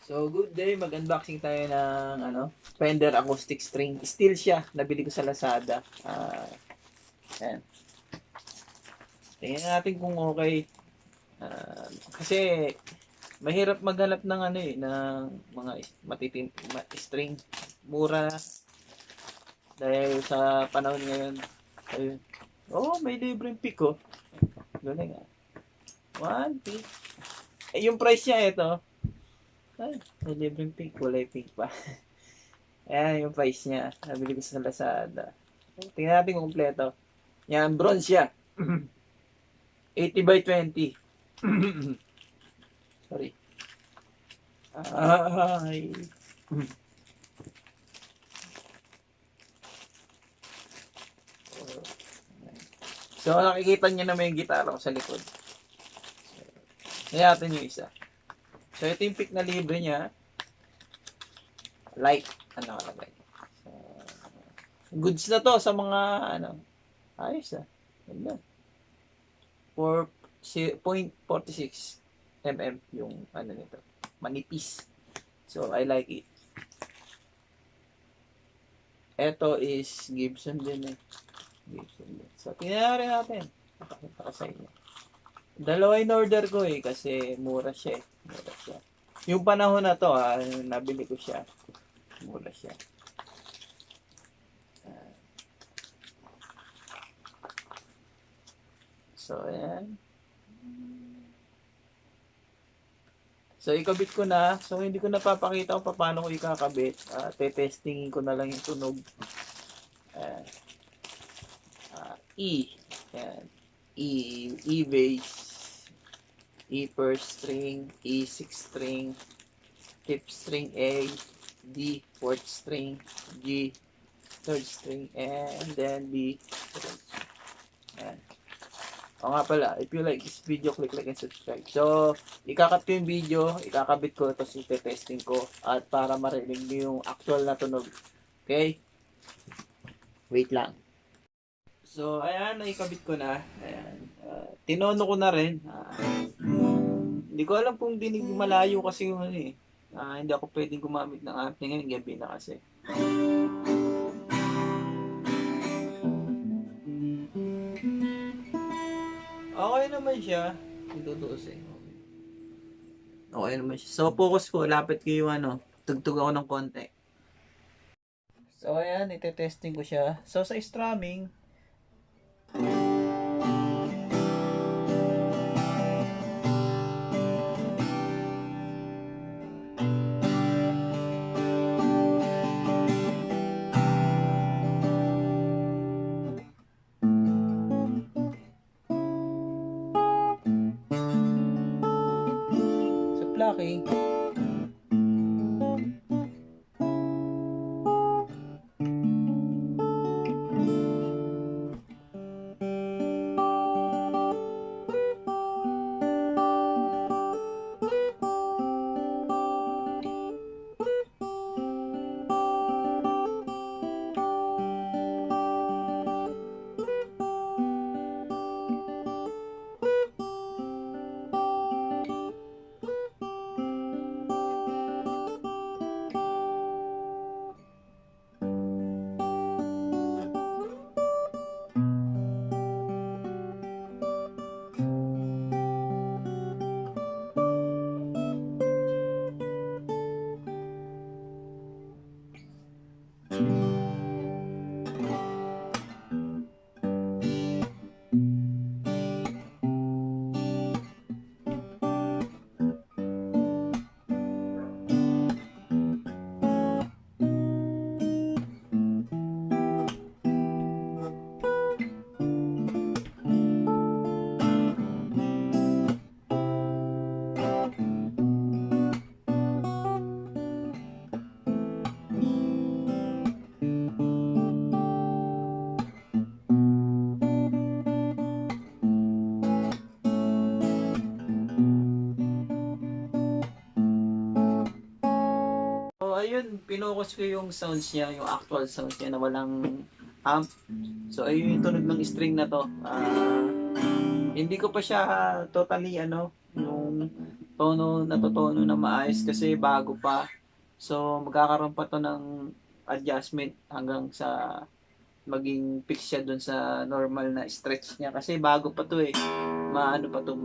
So, good day. Mag-unboxing tayo ng Fender Acoustic String. Steel siya. Nabili ko sa Lazada. Yan. Tingnan natin kung okay. Kasi mahirap maghanap ng ng mga string. Mura. Dahil sa panahon ngayon. Ayun. Oh, may libreng pick oh. Galing ah. One pick. Yung price niya ito. Ay, may libreng pick. Kulay pink pa. Ayan yung price niya. Nabili ko sa Lazada. Tingnan natin kung kompleto. Yan, bronze siya. 80 by 20. Sorry. Ay. So, nakikita niyo na may gitara ko sa likod. Tingnan natin yung isa. So, ito yung pick na libre niya. Light. Ano nakalagay? So, goods na to sa mga ayos ah. Ganda. 4.46 mm yung nito. Manipis. So, I like it. Ito is Gibson din eh. Gibson din. So, tingnan rin natin. Nakakita ko sa inyo. Dalawa in order ko eh kasi mura siya eh. Mura siya. Yung panahon na to nabili ko siya. Mura siya. So, ayan. So, ikabit ko na. So, hindi ko napapakita kung paano ko ikakabit. Te-testingin ko na lang yung tunog. E. Ayan. E bass. E first string. E sixth string. Fifth string A. D fourth string. G third string. And then B. Ayan. O nga pala, if you like this video, click like and subscribe. So, ikakat ko yung video, ikakabit ko, tapos ite-testing ko, at para marinig niyo yung actual na tunog. Okay? Wait lang. So, ayan, naikabit ko na. Ayan. Tinono ko na rin. Hindi ko alam kung dinig malayo kasi yung hindi ako pwedeng gumamit ng ampli ngayon, gabi na kasi. Okay naman siya. Itutuusin. Okay naman siya. So, focus ko. Lapit ko yung tugtog ako ng konti. So, ayan. Ite-testing ko siya. So, sa strumming, sa plucking, ayun, pinukus ko yung sounds niya, yung actual sounds niya na walang amp. So, ayun yung tunog ng string na to. Hindi ko pa siya totally, yung natutono na maayos kasi bago pa. So, magkakaroon pa to ng adjustment hanggang sa maging fix siya dun sa normal na stretch niya. Kasi bago pa to eh. Maano pa to,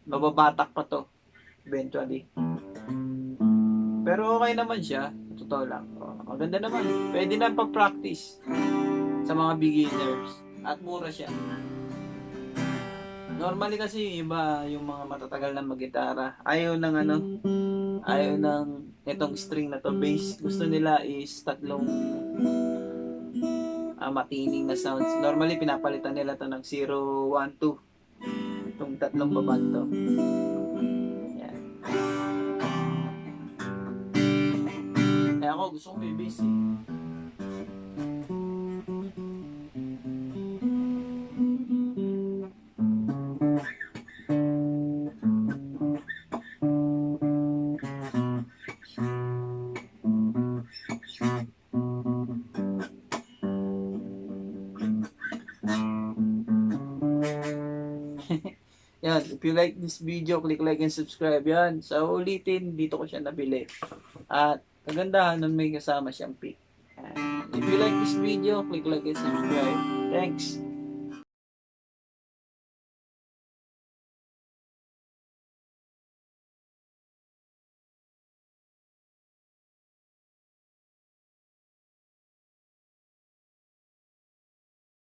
mababatak pa to eventually. Pero okay naman siya. Totoo lang. Maganda naman. Pwede na pa-practice sa mga beginners. At mura siya. Normally kasi iba yung mga matatagal na mag-gitara. Ayaw ng itong string na to bass. Gusto nila is tatlong matining na sounds. Normally pinapalitan nila to ng 0, 1, 2. Itong tatlong babag to. Yan. Kaya ako gusto ko may bass eh. Yan, if you like this video, click like and subscribe. Yan, sa ulitin, dito ko siya nabili. At kagandahan nun may kasama siyang pick. If you like this video, click like and subscribe. Thanks!